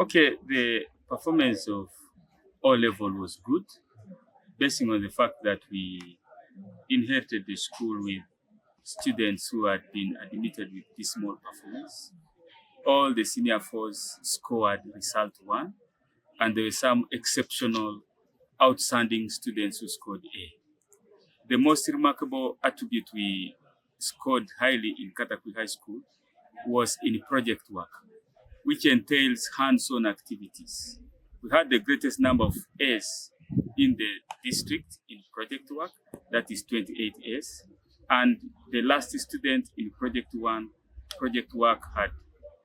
Okay, the performance of O level was good, basing on the fact that we inherited the school with students who had been admitted with dismal performance. All the senior fours scored result one, and there were some exceptional, outstanding students who scored A. The most remarkable attribute we scored highly in Katakwi High School was in project work, which entails hands-on activities. We had the greatest number of A's in the district in project work, that is 28 A's, and the last student in project one, project work had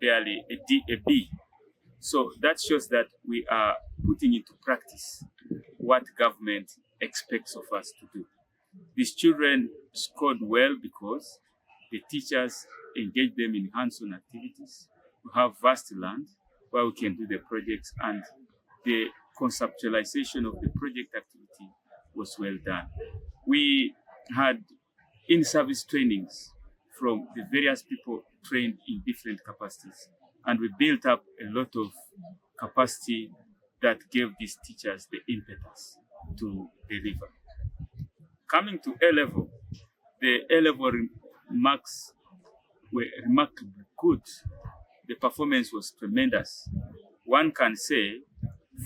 barely a B. So that shows that we are putting into practice what government expects of us to do. These children scored well because the teachers engage them in hands-on activities. We have vast land where we can do the projects, and the conceptualization of the project activity was well done. We had in-service trainings from the various people trained in different capacities, and we built up a lot of capacity that gave these teachers the impetus to deliver. Coming to A level, the A level marks were remarkably good. The performance was tremendous. One can say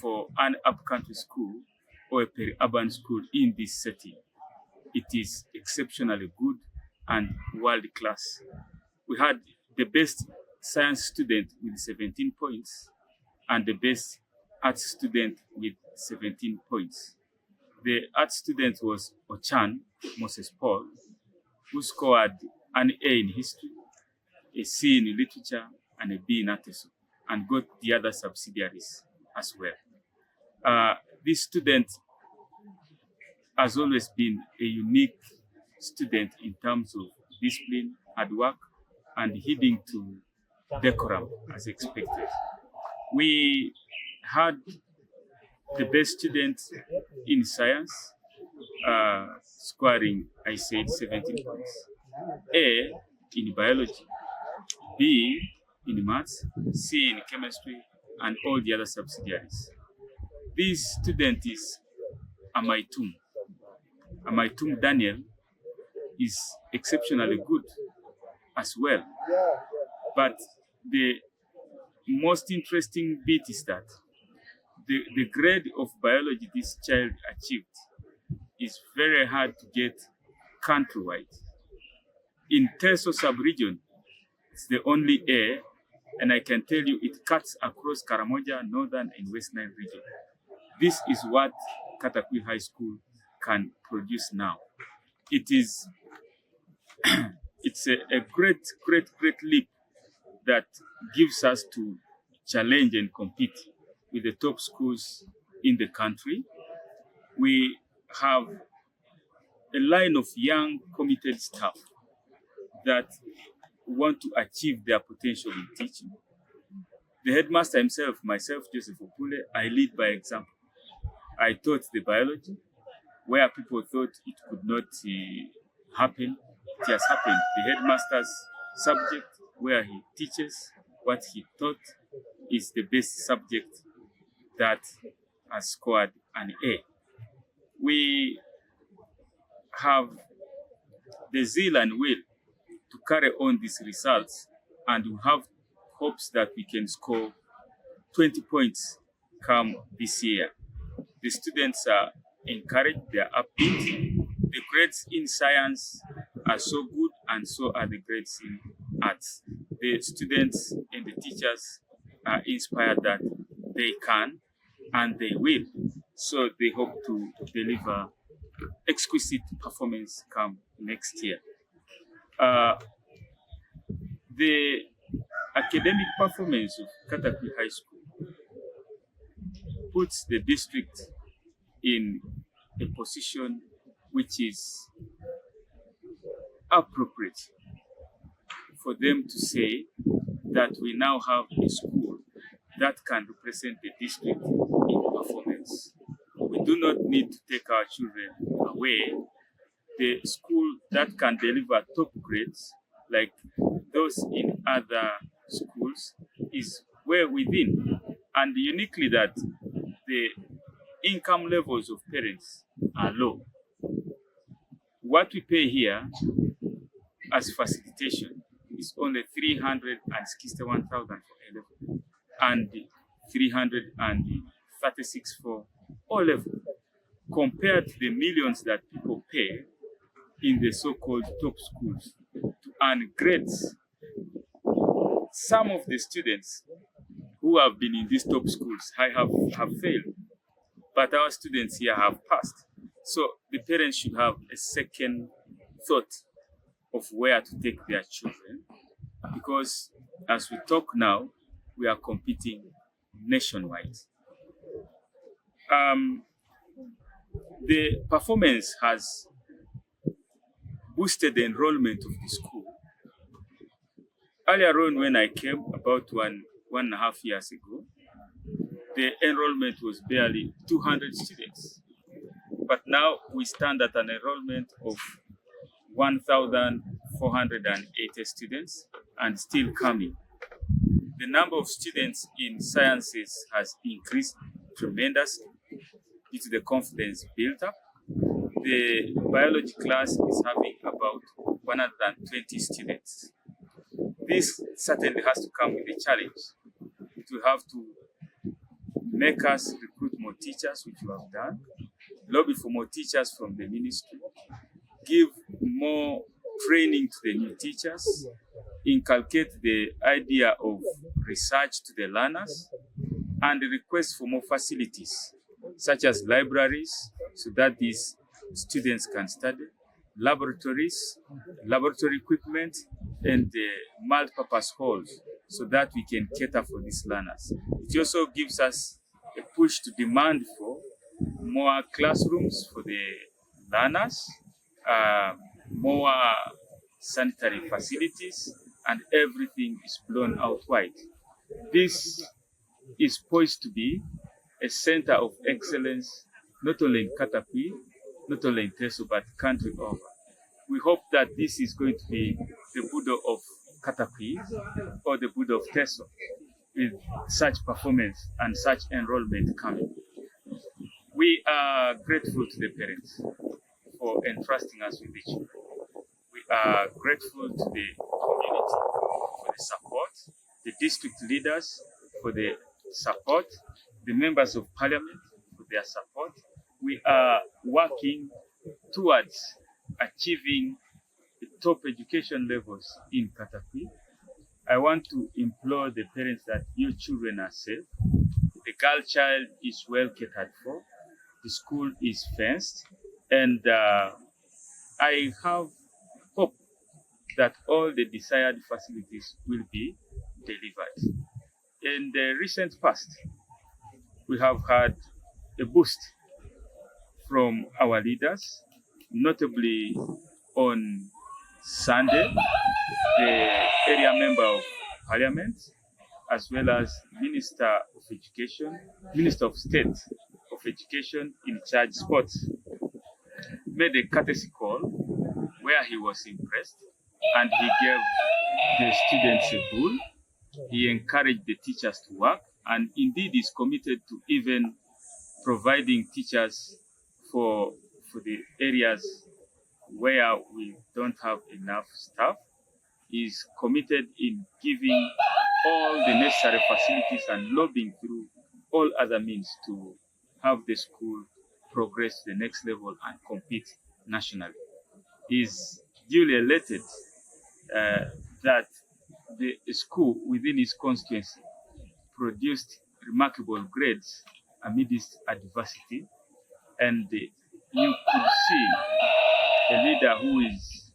for an upcountry school or a peri-urban school in this setting, it is exceptionally good and world class. We had the best science student with 17 points and the best arts student with 17 points. The art student was Ochan Moses Paul, who scored an A in history, a C in literature, and a B in artists, and got the other subsidiaries as well. This student has always been a unique student in terms of discipline, hard work, and heeding to decorum as expected. We had the best student in science, scoring, I said, 17 points. A in biology, B in maths, C in chemistry, and all the other subsidiaries. This student is Amaitum. Amaitum Daniel is exceptionally good as well. But the most interesting bit is that the grade of biology this child achieved is very hard to get countrywide. In Teso sub-region, it's the only A, and I can tell you it cuts across Karamoja, Northern and West Nile region. This is what Katakwi High School can produce now. It is it's a great leap that gives us to challenge and compete with the top schools in the country. We have a line of young, committed staff that want to achieve their potential in teaching. The headmaster himself, myself, Joseph Opule, I lead by example. I taught the biology where people thought it could not happen. It has happened. The headmaster's subject where he teaches what he taught is the best subject that has scored an A. We have the zeal and will to carry on these results, and we have hopes that we can score 20 points come this year. The students are encouraged, they are upbeat. The grades in science are so good, and so are the grades in arts. The students and the teachers are inspired that they can and they will. So they hope to deliver exquisite performance come next year. The academic performance of Katakwi High School puts the district in a position which is appropriate for them to say that we now have a school that can represent the district in performance. We do not need to take our children away. The school that can deliver top grades like those in other schools is well within. and uniquely that the income levels of parents are low. What we pay here as facilitation is only 361,000 for A level and 336 for O level, compared to the millions that people pay in the so-called top schools to earn grades. Some of the students who have been in these top schools have failed, but our students here have passed. So the parents should have a second thought of where to take their children, because as we talk now, we are competing nationwide. The performance has boosted the enrollment of the school. Earlier on, when I came about one and a half years ago, the enrollment was barely 200 students. But now we stand at an enrollment of 1,480 students and still coming. The number of students in sciences has increased tremendously due to the confidence built up. The biology class is having about 120 students. This certainly has to come with a challenge. It will have to make us recruit more teachers, which we have done, lobby for more teachers from the ministry, give more training to the new teachers, inculcate the idea of research to the learners, and request for more facilities, such as libraries, so that these students can study, laboratories, laboratory equipment, and multi-purpose halls, so that we can cater for these learners. It also gives us a push to demand for more classrooms for the learners, more sanitary facilities, and everything is blown out wide. This is poised to be a center of excellence, not only in Katakwi, not only in Teso, but country over. We hope that this is going to be the Buddha of Katakwi or the Buddha of Teso, with such performance and such enrollment coming. We are grateful to the parents for entrusting us with the children. We are grateful to the community for the support, the district leaders for the support, the members of parliament for their support. We are working towards achieving the top education levels in Katakwi. I want to implore the parents that your children are safe. The girl child is well catered for. The school is fenced. And I have hope that all the desired facilities will be delivered. In the recent past, we have had a boost from our leaders, notably on Sunday, the area member of parliament, as well as Minister of Education, Minister of State of Education in charge sports, made a courtesy call where he was impressed and he gave the students a bull. He encouraged the teachers to work, and indeed is committed to even providing teachers for the areas where we don't have enough staff. Is committed in giving all the necessary facilities and lobbying through all other means to have the school progress to the next level and compete nationally. Is duly elated that the school within his constituency produced remarkable grades amidst adversity, and you could see a leader who is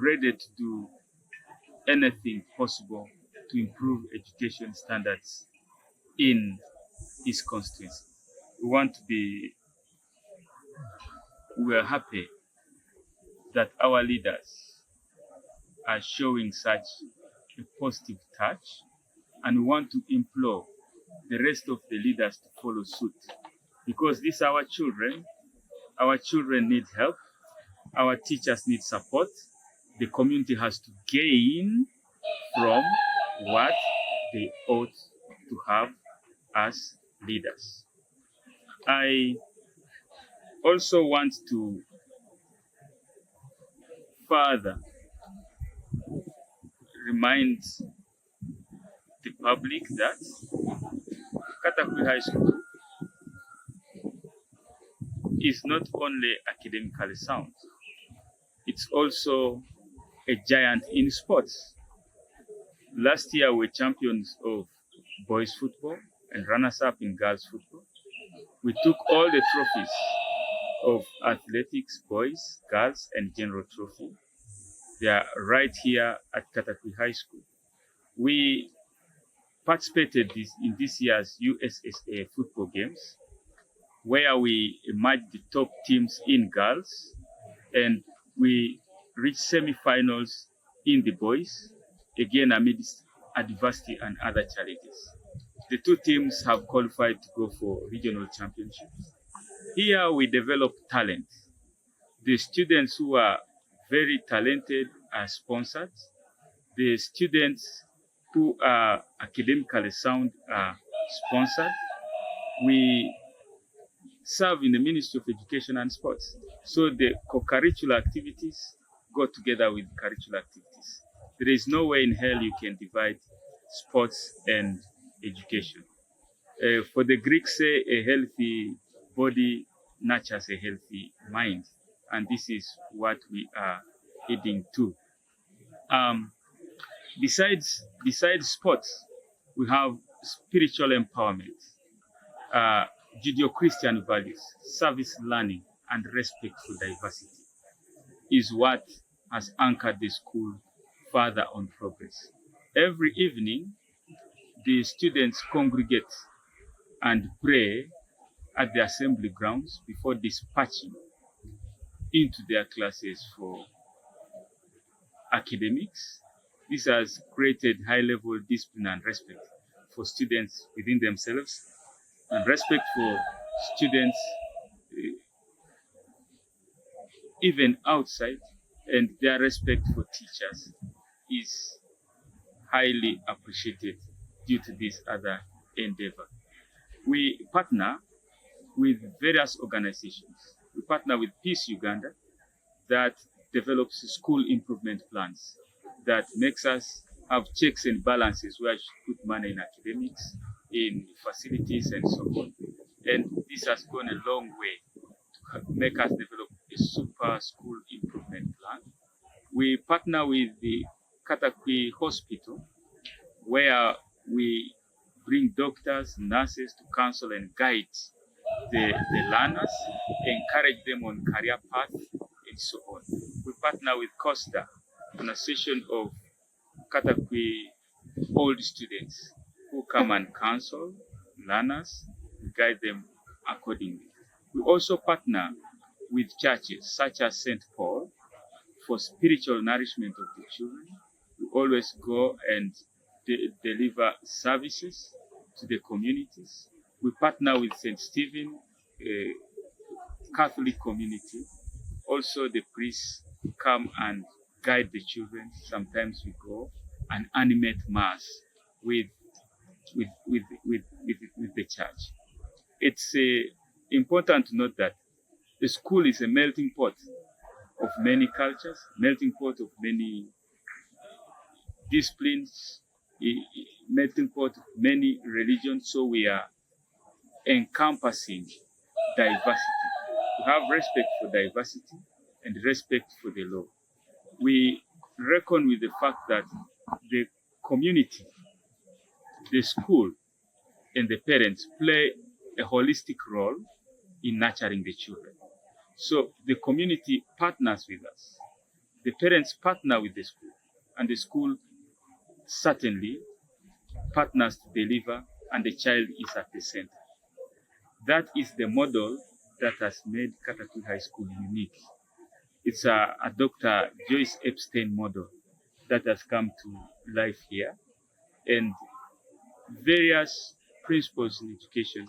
ready to do anything possible to improve education standards in his constituency. We are happy that our leaders are showing such a positive touch, and we want to implore the rest of the leaders to follow suit, because these are our children. Our children need help. Our teachers need support. The community has to gain from what they ought to have as leaders. I also want to further remind the public that Katakwi High School is not only academically sound, it's also a giant in sports. Last year, we were champions of boys football and runners-up in girls football. We took all the trophies of athletics, boys, girls, and general trophy. They are right here at Katakwi High School. We participated in this year's USSA football games, where we emerged the top teams in girls, and we reached semi-finals in the boys, again amidst adversity and other challenges. The two teams have qualified to go for regional championships. Here we develop talent. The students who are very talented are sponsored. The students who are academically sound are sponsored. We serve in the Ministry of Education and Sports. So the co-curricular activities go together with curricular activities. There is no way in hell you can divide sports and education. For the Greeks say a healthy body nurtures a healthy mind. And this is what we are heading to. Besides sports, we have spiritual empowerment, Judeo-Christian values, service learning, and respect for diversity is what has anchored the school further on progress. Every evening, the students congregate and pray at the assembly grounds before dispatching into their classes for academics. This has created high-level discipline and respect for students within themselves, and respect for students even outside, and their respect for teachers is highly appreciated due to this other endeavor. We partner with various organizations. We partner with Peace Uganda that develops school improvement plans that makes us have checks and balances where we should put money in academics, in facilities, and so on. And this has gone a long way to make us develop a super school improvement plan. We partner with the Katakwi Hospital, where we bring doctors, nurses to counsel and guide the learners, encourage them on career path, and so on. We partner with COSDA, an association of Katakwi old students who come and counsel learners, guide them accordingly. We also partner with churches such as St. Paul for spiritual nourishment of the children. We always go and deliver services to the communities. We partner with St. Stephen Catholic community. Also, the priests come and guide the children. Sometimes we go and animate mass with the church. It's important to note that the school is a melting pot of many cultures, melting pot of many disciplines, melting pot of many religions. So we are encompassing diversity. We have respect for diversity and respect for the law. We reckon with the fact that the community, the school, and the parents play a holistic role in nurturing the children. So the community partners with us. The parents partner with the school, and the school certainly partners to deliver, and the child is at the center. That is the model that has made Katakwi High School unique. It's a Dr. Joyce Epstein model that has come to life here, and various principles in education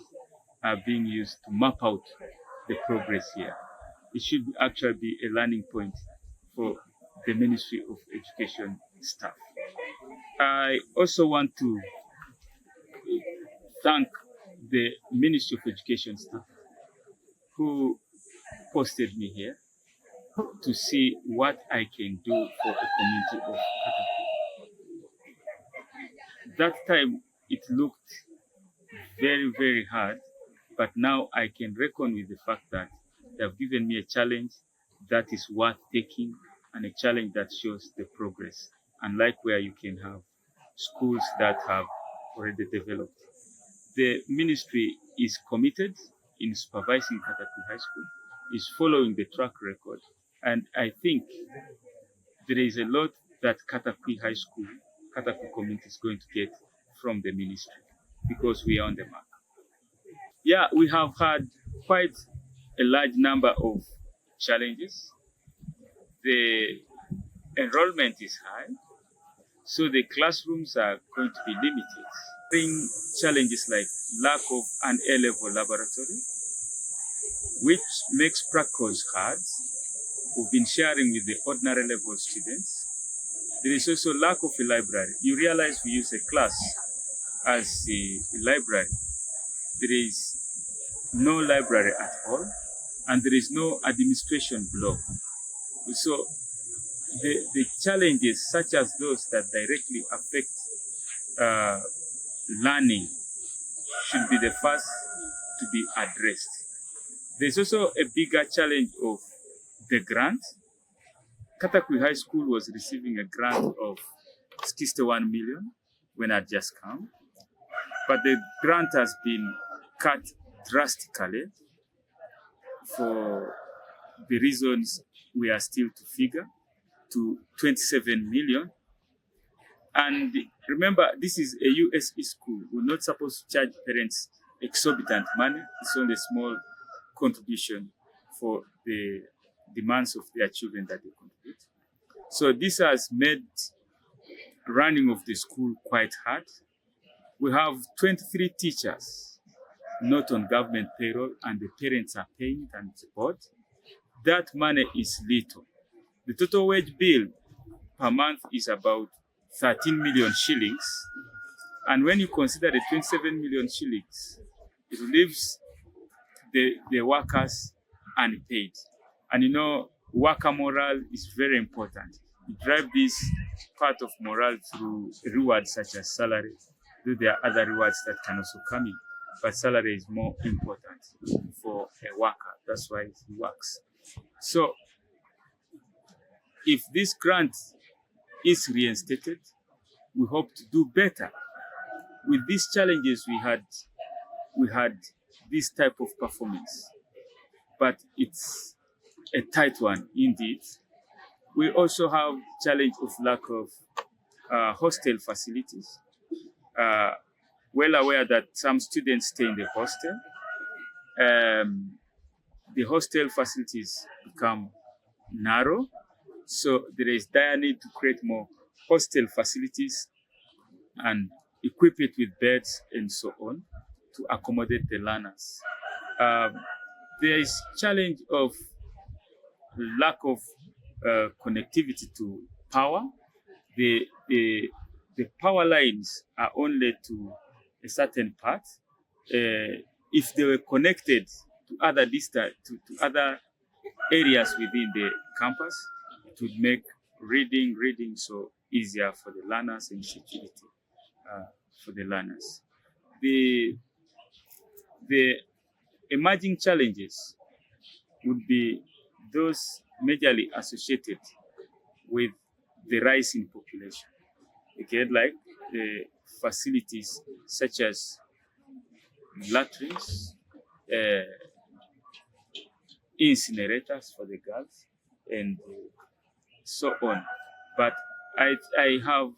are being used to map out the progress here. It should actually be a learning point for the Ministry of Education staff. I also want to thank the Ministry of Education staff who posted me here to see what I can do for a community of Katakwi. That time it looked very, very hard, but now I can reckon with the fact that they have given me a challenge that is worth taking and a challenge that shows the progress, unlike where you can have schools that have already developed. The ministry is committed in supervising Katakwi High School, is following the track record, and I think there is a lot that Katakwi High School, Katakwi community is going to get from the ministry because we are on the mark. Yeah, we have had quite a large number of challenges. The enrollment is high, so the classrooms are going to be limited. Bring challenges like lack of an A-level laboratory, which makes practicals hard. We've been sharing with the ordinary level students. There is also lack of a library. You realize we use a class as a library. There is no library at all, and there is no administration block. So the challenges such as those that directly affect learning should be the first to be addressed. There's also a bigger challenge of the grant. Katakwi High School was receiving a grant of 61 million when I just come, but the grant has been cut drastically for the reasons we are still to figure, to 27 million. And remember, this is a USE school. We're not supposed to charge parents exorbitant money. It's only a small contribution for the demands of their children that they contribute. So this has made running of the school quite hard. We have 23 teachers not on government payroll, and the parents are paying it and support. That money is little. The total wage bill per month is about 13 million shillings. And when you consider the 27 million shillings, it leaves the workers unpaid. And you know, worker morale is very important. You drive this part of morale through rewards such as salary, though there are other rewards that can also come in. But salary is more important for a worker. That's why he works. So if this grant is reinstated, we hope to do better. With these challenges we had this type of performance, but it's a tight one indeed. We also have challenge of lack of hostel facilities. Well aware that some students stay in the hostel. The hostel facilities become narrow, so there is dire need to create more hostel facilities and equip it with beds and so on to accommodate the learners. There is challenge of lack of connectivity to power. The power lines are only to a certain part. If they were connected to other to other areas within the campus, it would make reading so easier for the learners and security for the learners. The emerging challenges would be those majorly associated with the rise in population. Again, like facilities such as latrines, incinerators for the girls, and so on. But I have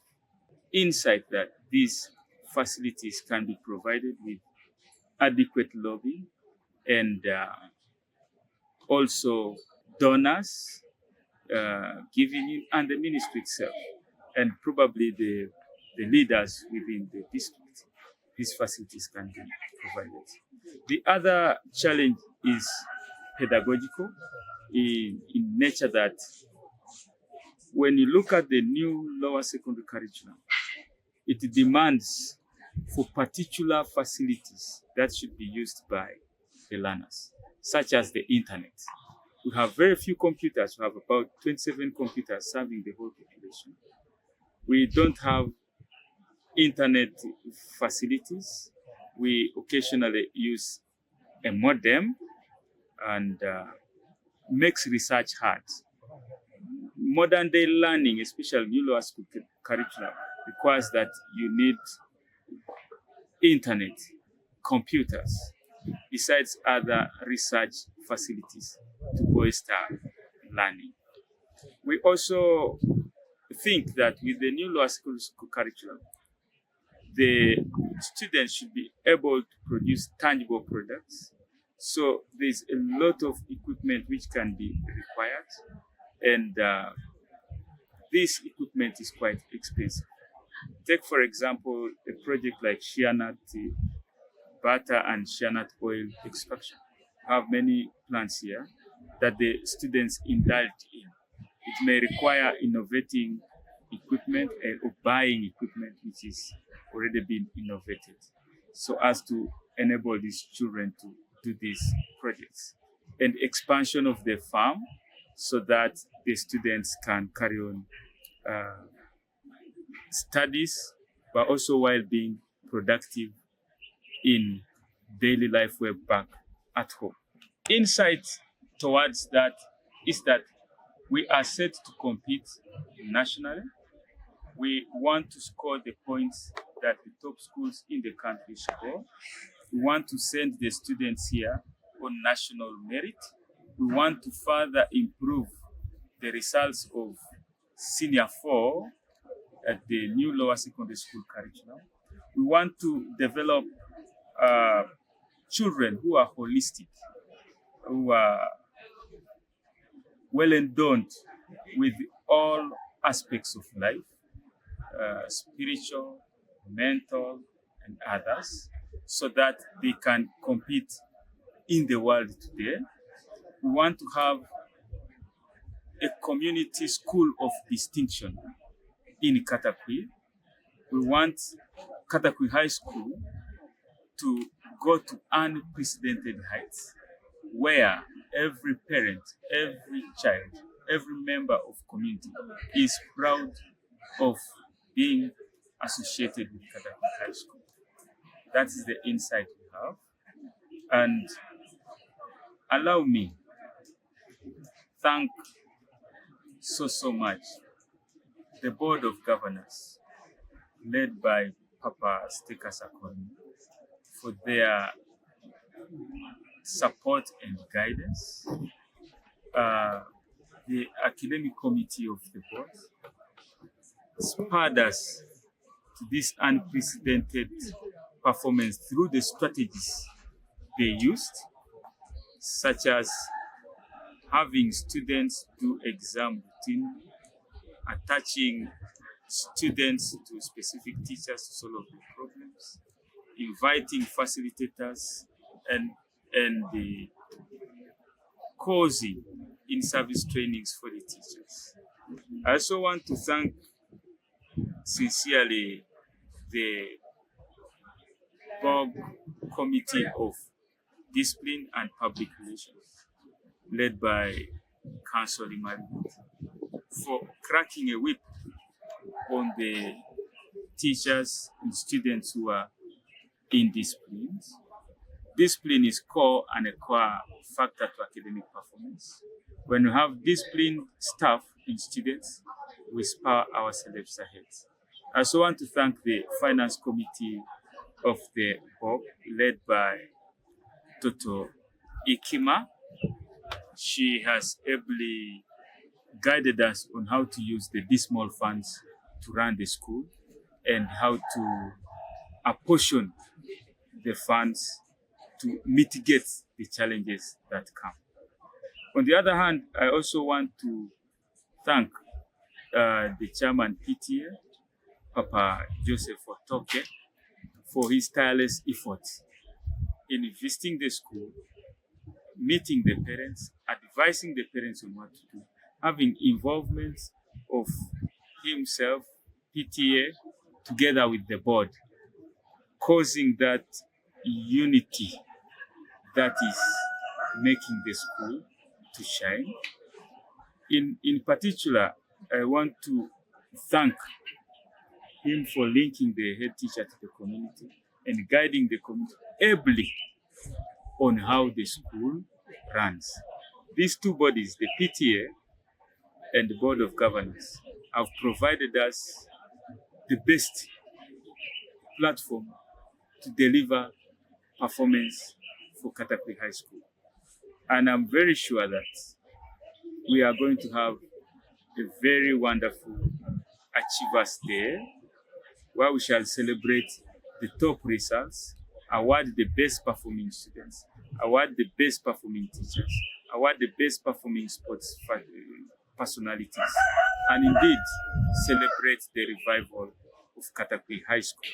insight that these facilities can be provided with adequate lobbying and also donors giving in, and the ministry itself, and probably the leaders within the district. These facilities can be provided. The other challenge is pedagogical in nature, that when you look at the new lower secondary curriculum, it demands for particular facilities that should be used by the learners, such as the internet. We have very few computers. We have about 27 computers serving the whole population. We don't have internet facilities. We occasionally use a modem, and makes research hard. Modern day learning, especially new lower school curriculum, requires that you need internet, computers, besides other research facilities to bolster learning. We also think that with the new lower school curriculum, the students should be able to produce tangible products. So there's a lot of equipment which can be required, and this equipment is quite expensive. Take, for example, a project like shea nut butter and shea nut oil extraction. We have many plants here that the students indulge in. It may require innovating equipment or buying equipment which is already been innovated, so as to enable these children to do these projects, and expansion of the farm so that the students can carry on studies, but also while being productive in daily life way back at home. Insight towards that is that we are set to compete nationally. We want to score the points that the top schools in the country score. We want to send the students here on national merit. We want to further improve the results of Senior 4 at the new lower secondary school curriculum. We want to develop children who are holistic, who are well endowed with all aspects of life, spiritual, mental, and others, so that they can compete in the world today. We want to have a community school of distinction in Katakwi. We want Katakwi High School to go to unprecedented heights, where every parent, every child, every member of community is proud of being associated with Katakwi High School. That is the insight we have. And allow me thank so much the Board of Governors, led by Papa Steka Sakoni, for their support and guidance. The academic committee of the board spurred us to this unprecedented performance through the strategies they used, such as having students do exam routine, attaching students to specific teachers to solve the problems, inviting facilitators, and the causing in-service trainings for the teachers. I also want to thank sincerely the Board Committee of Discipline and Public Relations, led by Councillor Imari, for cracking a whip on the teachers and students who are indisciplined. Discipline is core and a core factor to academic performance. When you have disciplined staff and students, we spur ourselves ahead. I also want to thank the Finance Committee of the board, led by Toto Ikima. She has ably guided us on how to use the dismal funds to run the school and how to apportion the funds to mitigate the challenges that come. On the other hand, I also want to thank the chairman PTA, Papa Joseph Otoke, for his tireless efforts in visiting the school, meeting the parents, advising the parents on what to do, having involvement of himself, PTA, together with the board, causing that unity that is making the school to shine. In particular, I want to thank him for linking the head teacher to the community and guiding the community ably on how the school runs. These two bodies, the PTA and the Board of Governors, have provided us the best platform to deliver performance for Katakwi High School. And I'm very sure that we are going to have a very wonderful Achievers Day, where we shall celebrate the top results, award the best performing students, award the best performing teachers, award the best performing sports personalities, and indeed celebrate the revival of Katakwi High School.